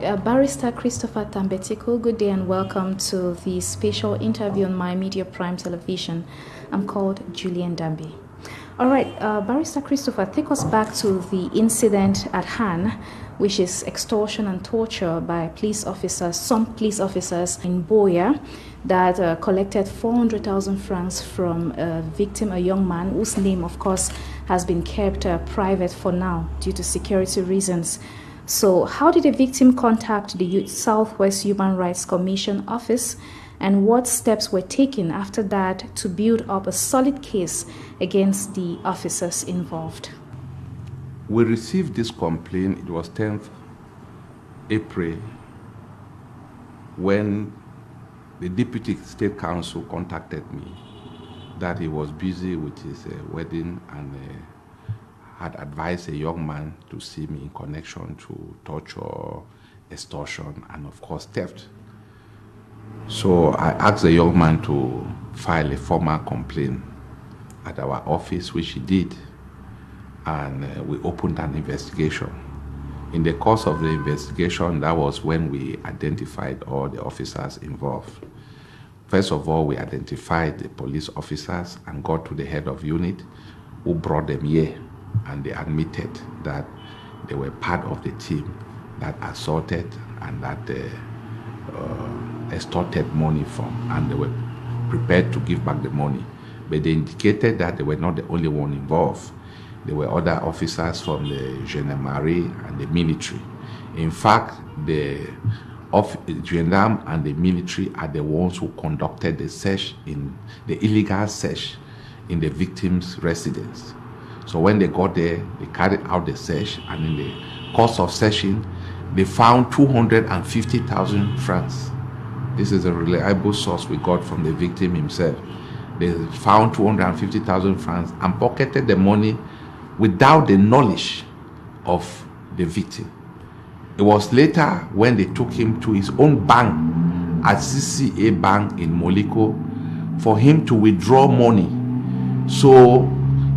Barrister Christopher Tambe, good day and welcome to the special interview on My Media Prime Television. I'm called Julian Dambe. All right, Barrister Christopher, take us back to the incident at hand, which is extortion and torture by police officers, some police officers in Boya that collected 400,000 francs from a victim, a young man whose name, of course, has been kept private for now due to security reasons. So how did the victim contact the Southwest Human Rights Commission office, and what steps were taken after that to build up a solid case against the officers involved? We received this complaint, it was 10th April, when the Deputy State Counsel contacted me that he was busy with his wedding and had advised a young man to see me in connection to torture, extortion, and of course theft. So I asked the young man to file a formal complaint at our office, which he did, and we opened an investigation. In the course of the investigation, that was when we identified all the officers involved. First of all, we identified the police officers and got to the head of unit who brought them here, and they admitted that they were part of the team that assaulted and that extorted money from, and they were prepared to give back the money. But they indicated that they were not the only one involved. There were other officers from the gendarmerie and the military. In fact, the gendarme and the military are the ones who conducted the search, in the illegal search in the victim's residence. So when they got there, they carried out the search, and in the course of searching, they found 250,000 francs. This is a reliable source we got from the victim himself. They found 250,000 francs and pocketed the money without the knowledge of the victim. It was later when they took him to his own bank at CCA Bank in Moliko for him to withdraw money. So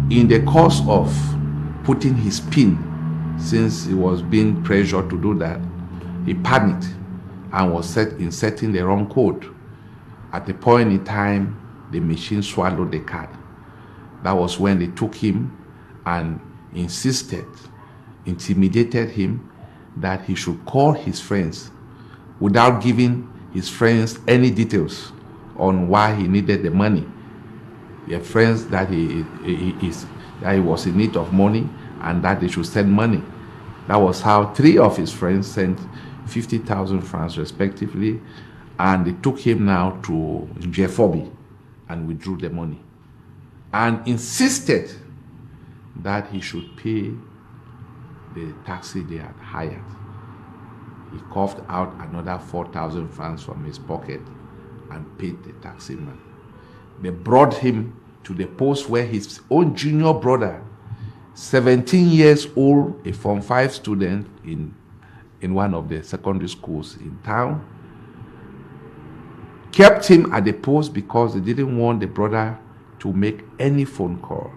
in the course of putting his PIN, since he was being pressured to do that, he panicked and was inserting the wrong code. At the point in time, the machine swallowed the card. That was when they took him and intimidated him that he should call his friends without giving his friends any details on why he needed the money. Their friends that he was in need of money and that they should send money. That was how 3 of his friends sent 50,000 francs respectively, and they took him now to Jefobi and withdrew the money and insisted that he should pay the taxi they had hired. He coughed out another 4,000 francs from his pocket and paid the taxi man. They brought him to the post where his own junior brother, 17 years old, a Form 5 student in one of the secondary schools in town, kept him at the post because they didn't want the brother to make any phone call.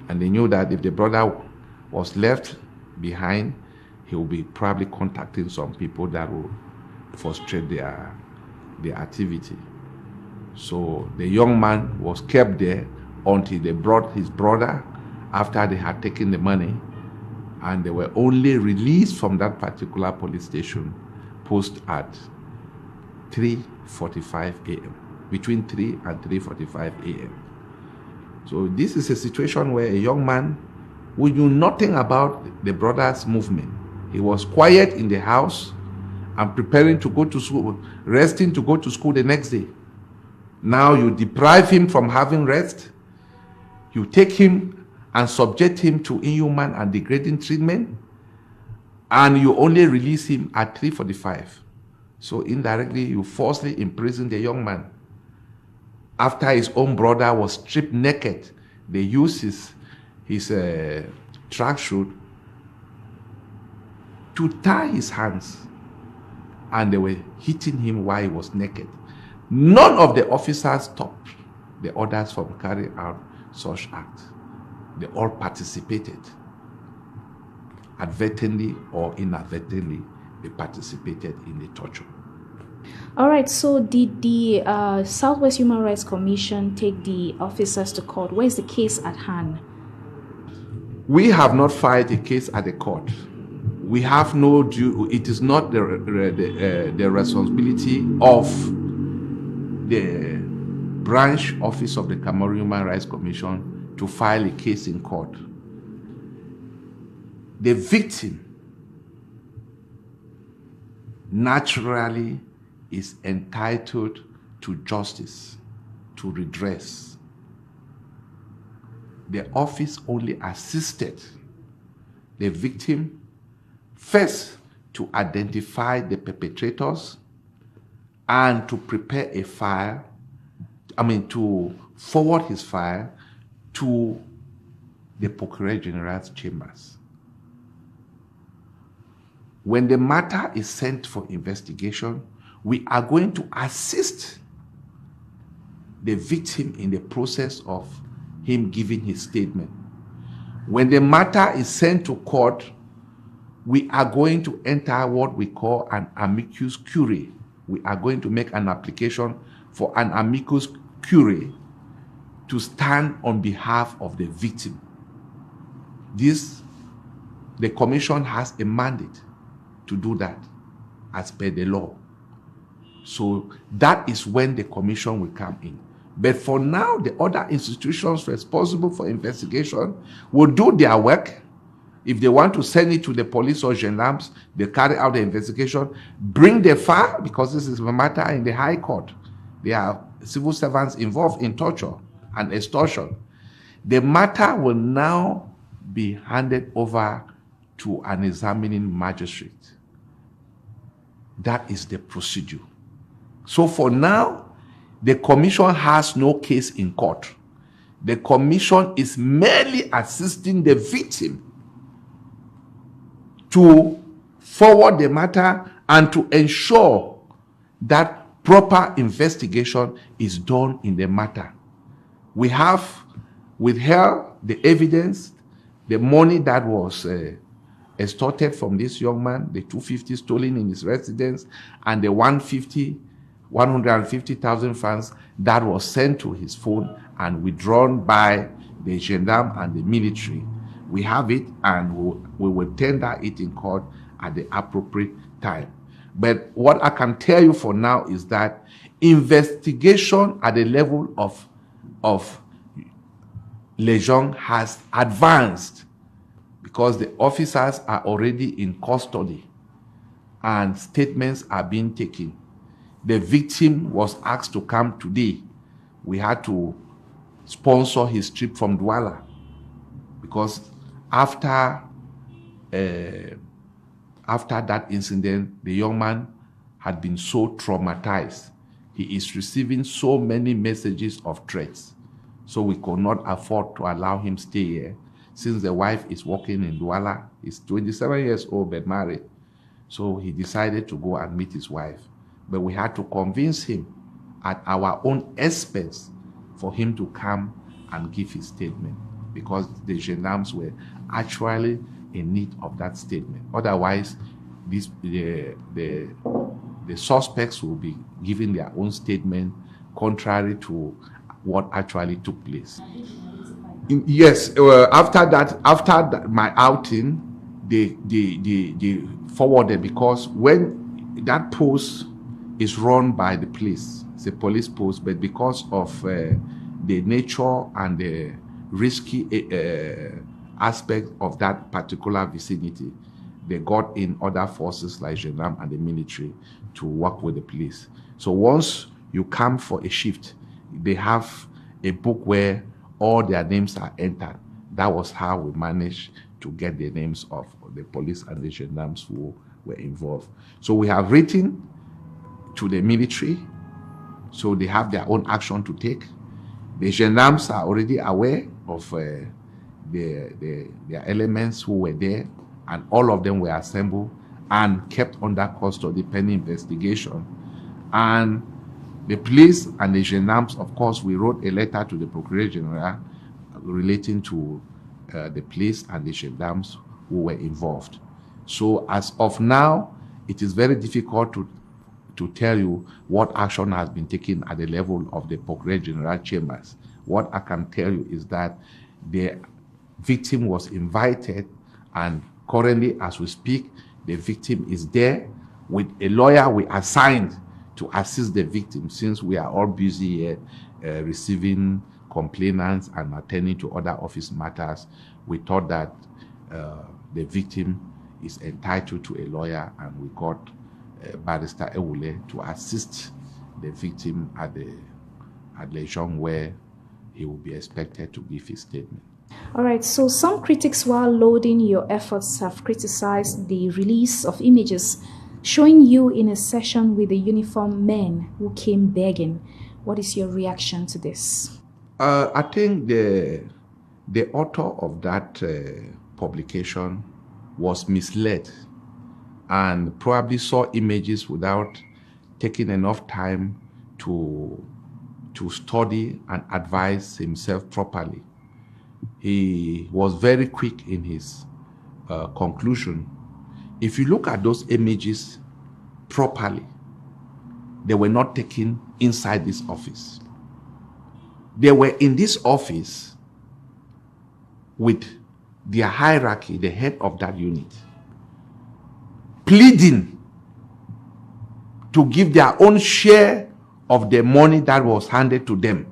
And they knew that if the brother was left behind, he would be probably contacting some people that would frustrate their activity. So the young man was kept there until they brought his brother after they had taken the money, and they were only released from that particular police station post at 3:45 a.m., between 3 and 3:45 a.m. So this is a situation where a young man who knew nothing about the brother's movement, he was quiet in the house and preparing to go to school, resting to go to school the next day. Now you deprive him from having rest, you take him and subject him to inhuman and degrading treatment, and you only release him at 3:45. So indirectly, you falsely imprison the young man. After his own brother was stripped naked, they used his tracksuit to tie his hands, and they were hitting him while he was naked. None of the officers stopped the others from carrying out such acts. They all participated, advertently or inadvertently. they participated in the torture. All right, so did the Southwest Human Rights Commission take the officers to court? Where is the case at hand? We have not filed a case at the court. We have no due, it is not the responsibility of the branch office of the Cameroon Human Rights Commission to file a case in court. The victim naturally is entitled to justice, to redress. The office only assisted the victim first to identify the perpetrators and to prepare a file, to forward his file to the Procureur General's chambers. When the matter is sent for investigation, we are going to assist the victim in the process of him giving his statement. When the matter is sent to court, we are going to enter what we call an amicus curiae. We are going to make an application for an amicus curiae to stand on behalf of the victim. The commission has a mandate to do that as per the law. So that is when the commission will come in. But for now, the other institutions responsible for investigation will do their work. If they want to send it to the police or gendarmes, they carry out the investigation, bring the file, because this is a matter in the High Court. There are civil servants involved in torture and extortion. The matter will now be handed over to an examining magistrate. That is the procedure. So for now, the commission has no case in court. The commission is merely assisting the victim to forward the matter and to ensure that proper investigation is done in the matter. We have withheld the evidence, the money that was extorted from this young man, the 250 stolen in his residence, and the 150,000 francs that was sent to his phone and withdrawn by the gendarme and the military. We have it, and we will tender it in court at the appropriate time. But what I can tell you for now is that investigation at the level of Lejeune has advanced, because the officers are already in custody and statements are being taken. The victim was asked to come today. We had to sponsor his trip from Douala, because after that incident, the young man had been so traumatized. He is receiving so many messages of threats. So we could not afford to allow him stay here. Since the wife is working in Douala, he's 27 years old but married. So he decided to go and meet his wife. But we had to convince him at our own expense for him to come and give his statement, because the gendarmes were actually in need of that statement. Otherwise, the suspects will be giving their own statement contrary to what actually took place. Yes, after my outing, they forwarded, because when that post is run by the police, it's a police post, but because of the nature and the risky aspect of that particular vicinity, they got in other forces like gendarme and the military to work with the police. So once you come for a shift, they have a book where all their names are entered. That was how we managed to get the names of the police and the gendarmes who were involved. So we have written to the military, so they have their own action to take. The gendarmes are already aware of their elements who were there, and all of them were assembled and kept under custody pending investigation. And the police and the gendarmes, of course, we wrote a letter to the Procureur General relating to the police and the gendarmes who were involved. So as of now, it is very difficult to tell you what action has been taken at the level of the Procureur General Chambers. What I can tell you is that the victim was invited, and currently, as we speak, the victim is there with a lawyer we assigned to assist the victim, since we are all busy here receiving complainants and attending to other office matters. We thought that the victim is entitled to a lawyer, and we got Barrister Ewule to assist the victim at the zone where he will be expected to give his statement. All right, so some critics, while lauding your efforts, have criticized the release of images showing you in a session with the uniformed men who came begging. What is your reaction to this? I think the author of that publication was misled and probably saw images without taking enough time to study and advise himself properly. He was very quick in his conclusion. If you look at those images properly, they were not taken inside this office. They were in this office with their hierarchy, the head of that unit, pleading to give their own share of the money that was handed to them.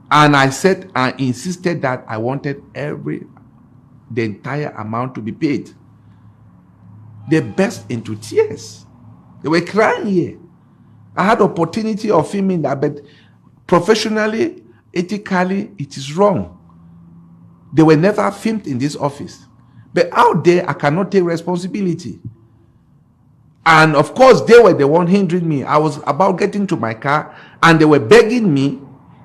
And I insisted that I wanted the entire amount to be paid. They burst into tears. They were crying here. I had opportunity of filming that, but professionally, ethically, it is wrong. They were never filmed in this office. But out there, I cannot take responsibility. And of course, they were the one hindering me. I was about getting to my car, and they were begging me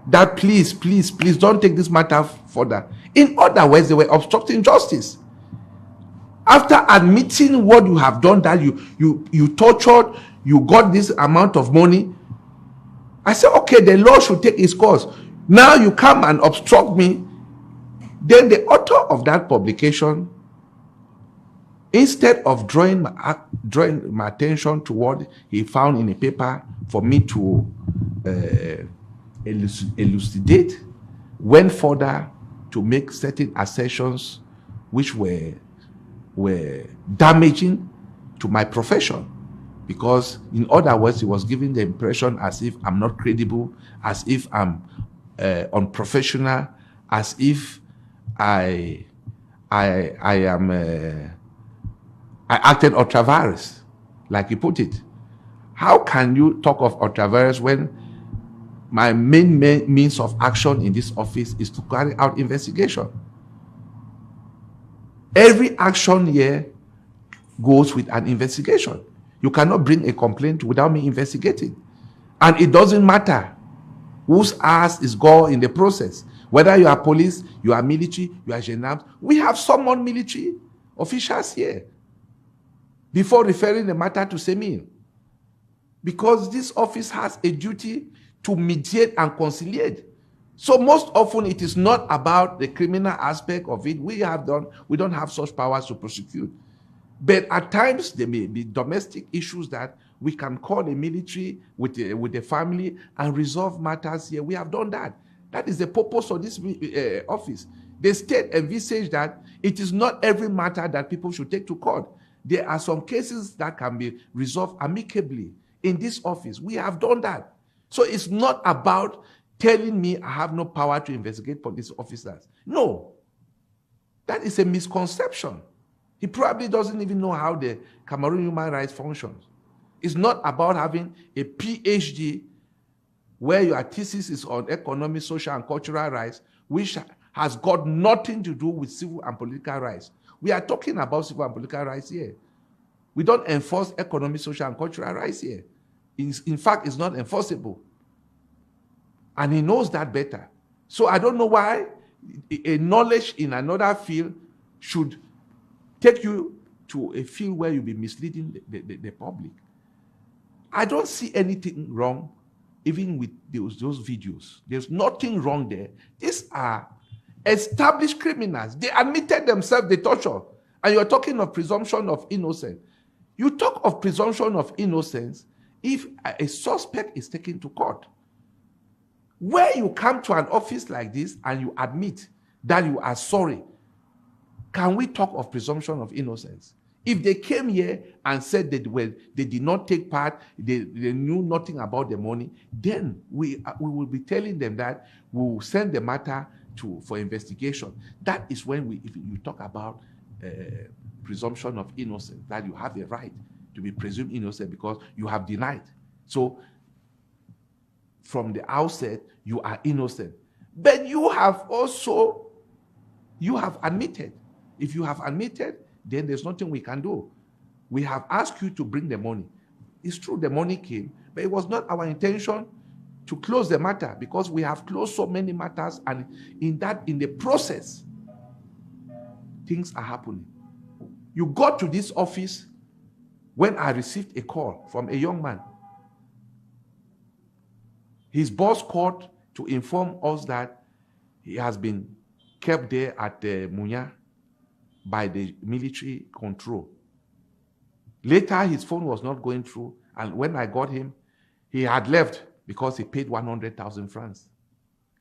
that please, please, please don't take this matter further. In other words, they were obstructing justice. After admitting what you have done, that you tortured, you got this amount of money, I said, okay, the law should take its course. Now you come and obstruct me. Then the author of that publication, instead of drawing my attention to what he found in a paper for me to elucidate, went further to make certain assertions which were damaging to my profession. Because, in other words, he was giving the impression as if I'm not credible, as if I'm unprofessional, as if I acted ultra-virus, like he put it. How can you talk of ultra-virus when my main means of action in this office is to carry out investigation? Every action here goes with an investigation. You cannot bring a complaint without me investigating. And it doesn't matter whose ass is gone in the process. Whether you are police, you are military, you are gendarmes. We have summoned military officials here before referring the matter to Semil. Because this office has a duty to mediate and conciliate. So most often it is not about the criminal aspect of it. We don't have such powers to prosecute. But at times there may be domestic issues that we can call the military with the family and resolve matters here. We have done that. That is the purpose of this office. The state envisaged that it is not every matter that people should take to court. There are some cases that can be resolved amicably in this office. We have done that. So it's not about telling me I have no power to investigate police officers. No. That is a misconception. He probably doesn't even know how the Cameroon human rights functions. It's not about having a PhD where your thesis is on economic, social, and cultural rights, which has got nothing to do with civil and political rights. We are talking about civil and political rights here. We don't enforce economic, social, and cultural rights here. In fact, it's not enforceable. And he knows that better. So I don't know why a knowledge in another field should take you to a field where you'll be misleading the public. I don't see anything wrong even with those videos. There's nothing wrong there. These are established criminals. They admitted themselves they torture. And you're talking of presumption of innocence. You talk of presumption of innocence if a suspect is taken to court. Where you come to an office like this and you admit that you are sorry, can we talk of presumption of innocence? If they came here and said that they did not take part, they knew nothing about the money, then we will be telling them that we will send the matter for investigation. That is when if you talk about presumption of innocence, that you have a right to be presumed innocent because you have denied. So from the outset, you are innocent. But you have admitted. If you have admitted, then there's nothing we can do. We have asked you to bring the money. It's true the money came, but it was not our intention to close the matter because we have closed so many matters, and in the process, things are happening. You got to this office when I received a call from a young man. His boss called to inform us that he has been kept there at Munya by the military control. Later, his phone was not going through, and when I got him, he had left because he paid 100,000 francs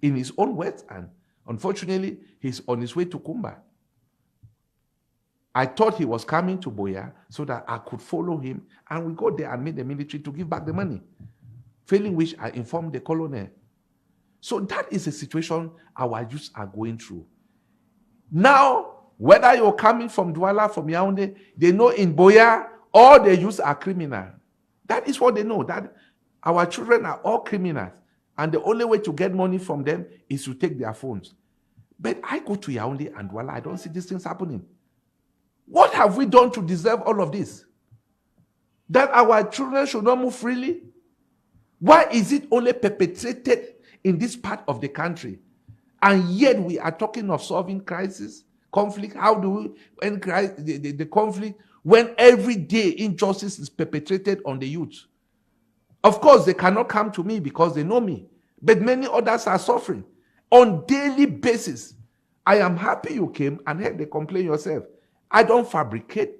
in his own words, and unfortunately, he's on his way to Kumba. I thought he was coming to Boya so that I could follow him, and we go there and meet the military to give back the money, failing which I informed the colonel. So that is the situation our youths are going through. Now, whether you're coming from Douala, from Yaoundé, they know in Boya, all the youths are criminal. That is what they know, that our children are all criminals. And the only way to get money from them is to take their phones. But I go to Yaoundé and Douala, I don't see these things happening. What have we done to deserve all of this? That our children should not move freely? Why is it only perpetrated in this part of the country? And yet we are talking of solving crisis, conflict. How do we end the conflict when every day injustice is perpetrated on the youth? Of course, they cannot come to me because they know me, but many others are suffering on daily basis. I am happy you came and heard the complaint yourself. I don't fabricate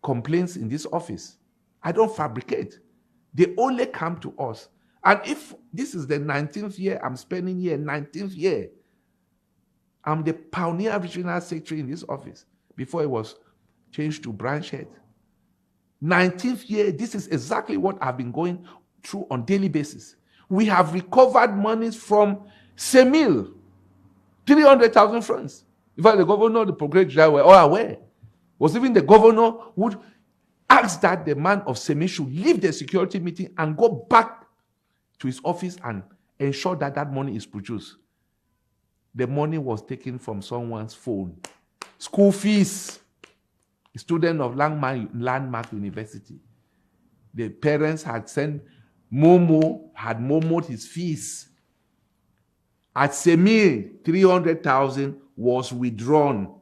complaints in this office. I don't fabricate. They only come to us. And if this is the 19th year I'm spending here, 19th year, I'm the pioneer regional secretary in this office before it was changed to branch head. 19th year, this is exactly what I've been going through on daily basis. We have recovered monies from Semil, 300,000 francs. In fact, the governor, the procurator were all aware. Was even the governor would ask that the man of Semil should leave the security meeting and go back to his office and ensure that that money is produced. The money was taken from someone's phone. School fees. A student of Landmark University. The parents had sent had momoed his fees. At Semil, 300,000 was withdrawn.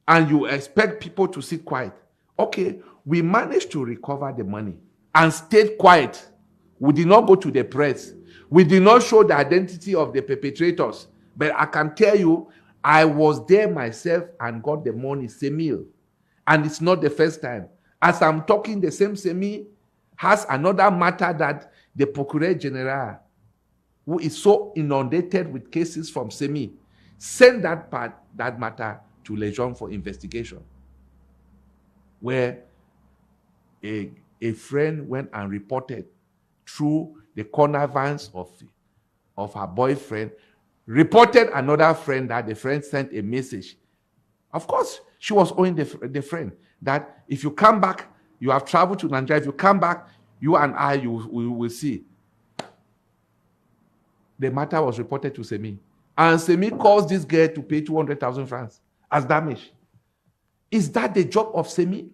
And you expect people to sit quiet. Okay, we managed to recover the money and stayed quiet. We did not go to the press. We did not show the identity of the perpetrators. But I can tell you, I was there myself and got the money, Semil. And it's not the first time. As I'm talking, the same Semil has another matter that the Procureur General, who is so inundated with cases from Semil, sent that matter to Legion for investigation, where a friend went and reported through the connivance of her boyfriend, reported another friend that the friend sent a message. Of course, she was owing the friend that if you come back, you have traveled to Nigeria, if you come back, you and I, we will see. The matter was reported to Semil. And Semil caused this girl to pay 200,000 francs as damage. Is that the job of Semil?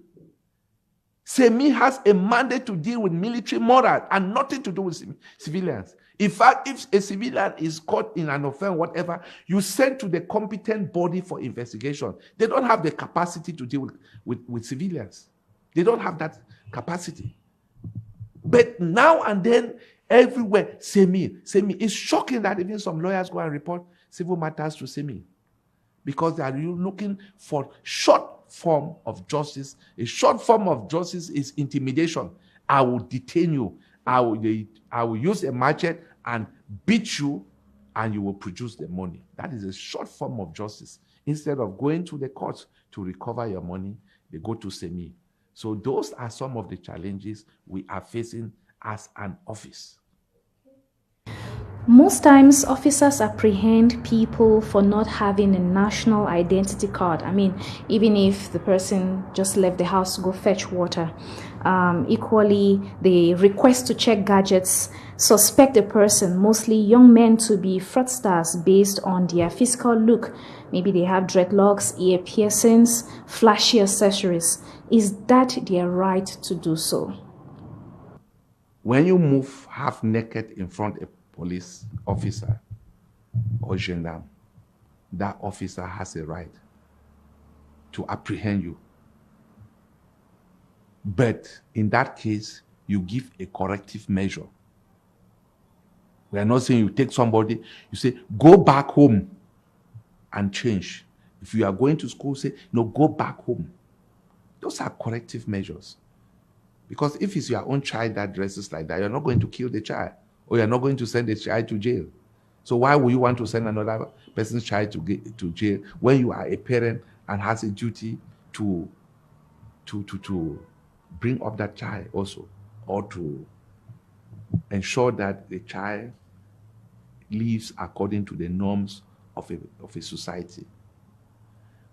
Semil has a mandate to deal with military morale and nothing to do with civilians. In fact, if a civilian is caught in an offense, whatever, you send to the competent body for investigation. They don't have the capacity to deal with civilians. They don't have that capacity. But now and then, everywhere, Semil. It's shocking that even some lawyers go and report civil matters to Semil because they are looking for short form of justice. A short form of justice is intimidation. I will detain you. I will use a machete and beat you, and you will produce the money. That is a short form of justice. Instead of going to the courts to recover your money, they go to semi. So those are some of the challenges we are facing as an office. Most times, officers apprehend people for not having a national identity card. I mean, even if the person just left the house to go fetch water. Equally, they request to check gadgets, suspect a person, mostly young men, to be fraudsters based on their physical look. Maybe they have dreadlocks, ear piercings, flashy accessories. Is that their right to do so? When you move half naked in front of a police officer or gendarme, that officer has a right to apprehend you. But in that case, you give a corrective measure. We are not saying you take somebody, you say, go back home and change. If you are going to school, say, no, go back home. Those are corrective measures. Because if it's your own child that dresses like that, you're not going to kill the child, or you're not going to send the child to jail. So why would you want to send another person's child to jail when you are a parent and has a duty to bring up that child also, or to ensure that the child lives according to the norms of a society?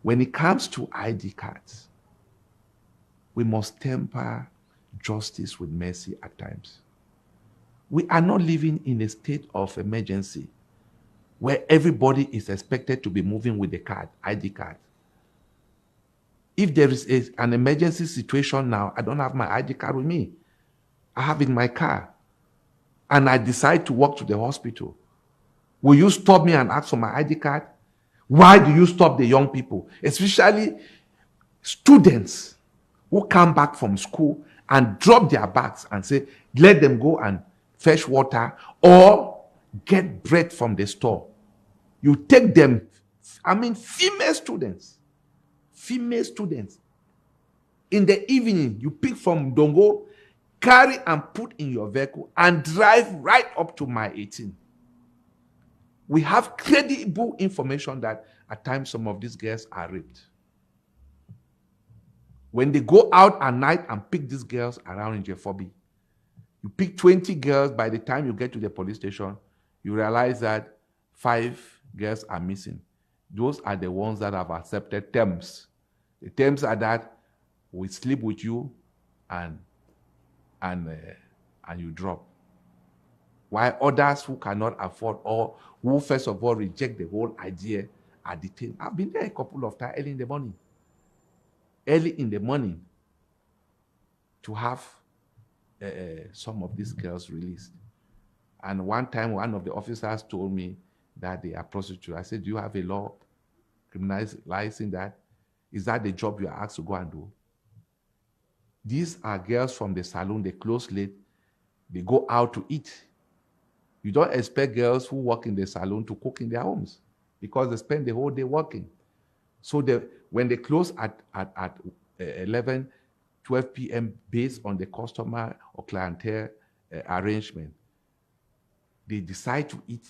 When it comes to ID cards, we must temper justice with mercy at times. We are not living in a state of emergency where everybody is expected to be moving with the card, ID card. If there is an emergency situation now, I don't have my ID card with me. I have it in my car. And I decide to walk to the hospital. Will you stop me and ask for my ID card? Why do you stop the young people, especially students who come back from school and drop their bags and say, let them go and fetch water or get bread from the store? You take them, female students, in the evening, you pick from Dongo, carry and put in your vehicle and drive right up to my 18. We have credible information that at times some of these girls are raped. When they go out at night and pick these girls around in Jeffobi, you pick 20 girls, by the time you get to the police station, you realize that 5 girls are missing. Those are the ones that have accepted terms. The terms are that we sleep with you and you drop. While others who cannot afford or who first of all reject the whole idea are detained. I've been there a couple of times early in the morning to have some of these girls released. And one time, one of the officers told me that they are prostitutes. I said, do you have a law criminalizing that? Is that the job you are asked to go and do? These are girls from the salon, they close late, they go out to eat. You don't expect girls who work in the salon to cook in their homes because they spend the whole day working. So when they close at 11, 12 p.m. based on the customer or clientele arrangement, they decide to eat.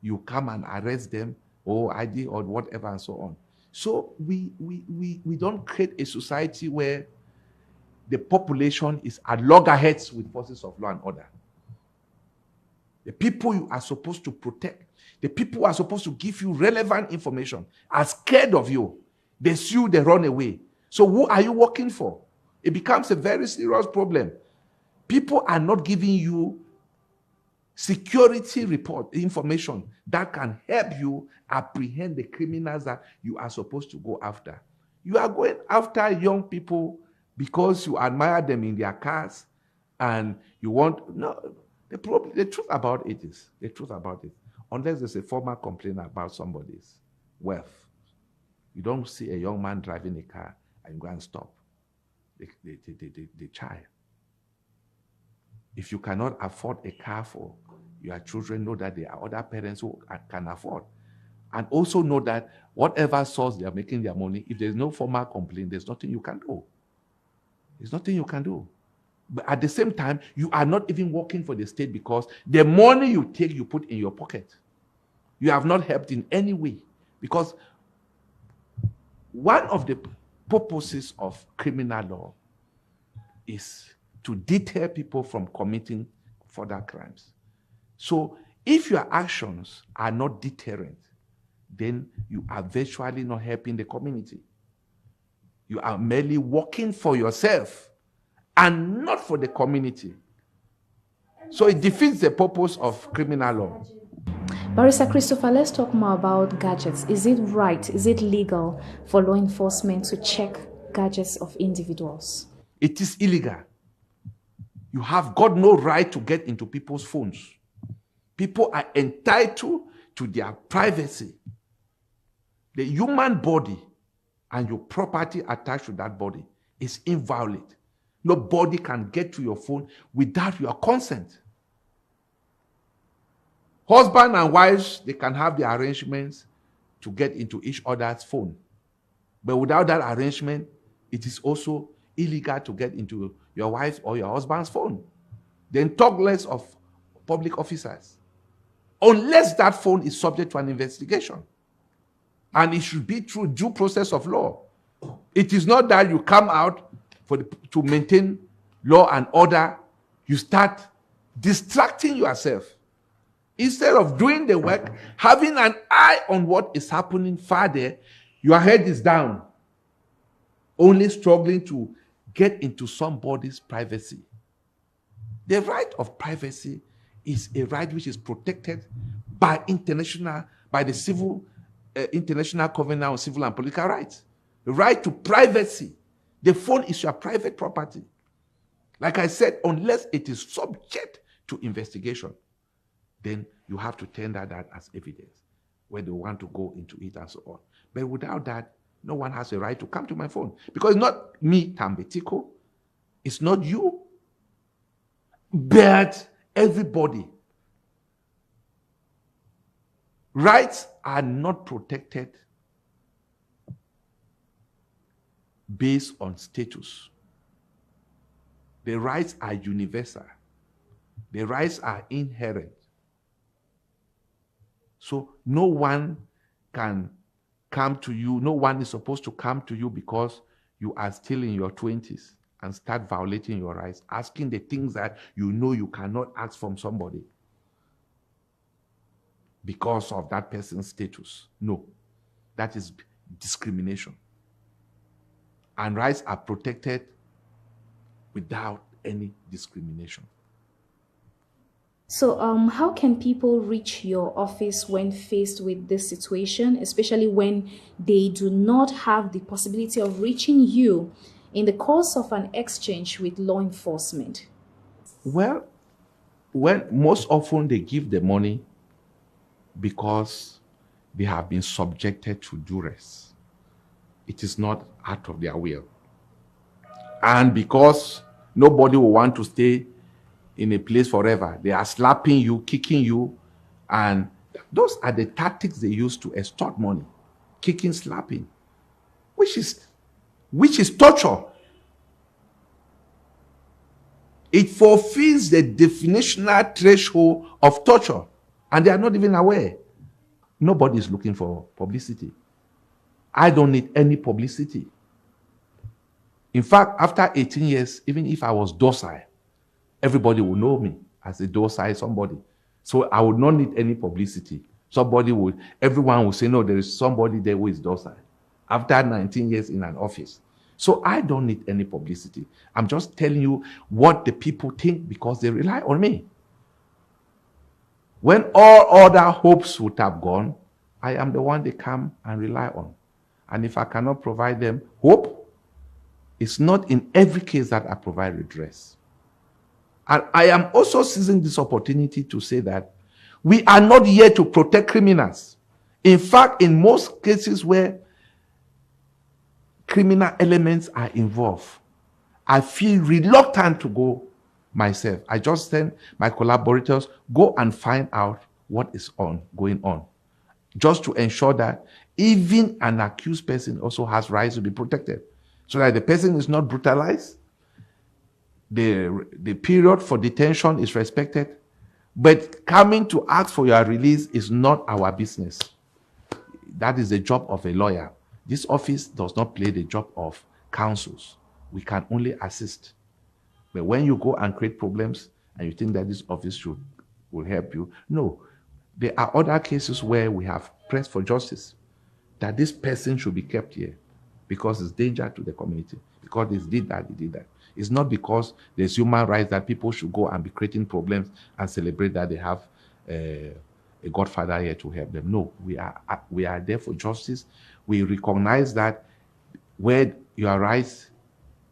You come and arrest them or ID or whatever and so on. So we don't create a society where the population is at loggerheads with forces of law and order. The people you are supposed to protect, the people who are supposed to give you relevant information are scared of you. They sue, they run away. So who are you working for? It becomes a very serious problem. People are not giving you security report information that can help you apprehend the criminals that you are supposed to go after. You are going after young people because you admire them in their cars and you want, no, the truth about it is, unless there's a formal complaint about somebody's wealth, you don't see a young man driving a car and go and stop the child. If you cannot afford a car for your children, know that there are other parents who can afford. And also know that whatever source they are making their money, if there's no formal complaint, there's nothing you can do. There's nothing you can do. But at the same time, you are not even working for the state, because the money you take, you put in your pocket. You have not helped in any way. Because one of the purposes of criminal law is to deter people from committing further crimes. So if your actions are not deterrent, then you are virtually not helping the community. You are merely working for yourself and not for the community. So it defeats the purpose of criminal law. Barrister Christopher, let's talk more about gadgets. Is it right, is it legal for law enforcement to check gadgets of individuals? It is illegal. You have got no right to get into people's phones. People are entitled to their privacy. The human body and your property attached to that body is inviolate. Nobody can get to your phone without your consent. Husband and wives, they can have the arrangements to get into each other's phone. But without that arrangement, it is also illegal to get into your wife's or your husband's phone. Then talk less of public officers. Unless that phone is subject to an investigation. And it should be through due process of law. It is not that you come out to maintain law and order, you start distracting yourself. Instead of doing the work, having an eye on what is happening far there, your head is down, only struggling to get into somebody's privacy. The right of privacy is a right which is protected by the civil International Covenant on Civil and Political Rights. The right to privacy. The phone is your private property. Like I said, unless it is subject to investigation, then you have to tender that as evidence when they want to go into it and so on. But without that, no one has a right to come to my phone. Because it's not me, tambe, tiku. It's not you. But everybody. Rights are not protected based on status. The rights are universal. The rights are inherent. So no one can come to you, no one is supposed to come to you because you are still in your 20s and start violating your rights, asking the things that you know you cannot ask from somebody because of that person's status. No, that is discrimination. And rights are protected without any discrimination. So how can people reach your office when faced with this situation, especially when they do not have the possibility of reaching you in the course of an exchange with law enforcement? Well, most often they give the money because they have been subjected to duress. It is not out of their will. And because nobody will want to stay in a place forever, they are slapping you, kicking you, and those are the tactics they use to extort money. Kicking, slapping, which is torture. It fulfills the definitional threshold of torture, and they are not even aware. Nobody is looking for publicity. I don't need any publicity. In fact, after 18 years, even if I was docile, everybody will know me as a docile somebody. So I would not need any publicity. Everyone will say, no, there is somebody there who is docile. After 19 years in an office. So I don't need any publicity. I'm just telling you what the people think because they rely on me. When all other hopes would have gone, I am the one they come and rely on. And if I cannot provide them hope, it's not in every case that I provide redress. And I am also seizing this opportunity to say that we are not here to protect criminals. In fact, in most cases where criminal elements are involved, I feel reluctant to go myself. I just send my collaborators, go and find out what is going on. just to ensure that even an accused person also has rights to be protected, so that the person is not brutalized, the period for detention is respected, but coming to ask for your release is not our business. That is the job of a lawyer. This office does not play the job of counsels. We can only assist. But when you go and create problems and you think that this office will help you, no. There are other cases where we have pressed for justice, that this person should be kept here because it's danger to the community, because he did that. It's not because there's human rights that people should go and be creating problems and celebrate that they have a godfather here to help them. No, we are there for justice. We recognize that where your rights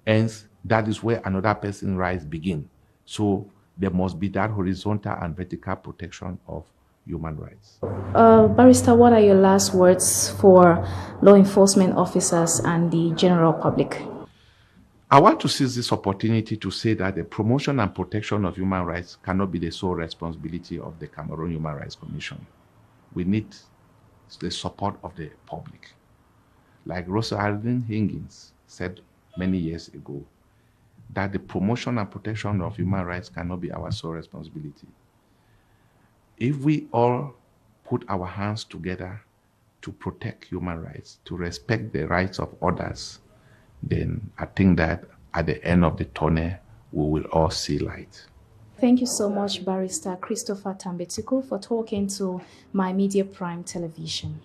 ends, that is where another person's rights begin. So there must be that horizontal and vertical protection of human rights. Barrister, what are your last words for law enforcement officers and the general public? I want to seize this opportunity to say that the promotion and protection of human rights cannot be the sole responsibility of the Cameroon Human Rights Commission. We need the support of the public. Like Rosalind Higgins said many years ago, that the promotion and protection of human rights cannot be our sole responsibility. If we all put our hands together to protect human rights, to respect the rights of others, then I think that at the end of the tunnel, we will all see light. Thank you so much, Barrister Christopher Tambe, for talking to My Media Prime Television.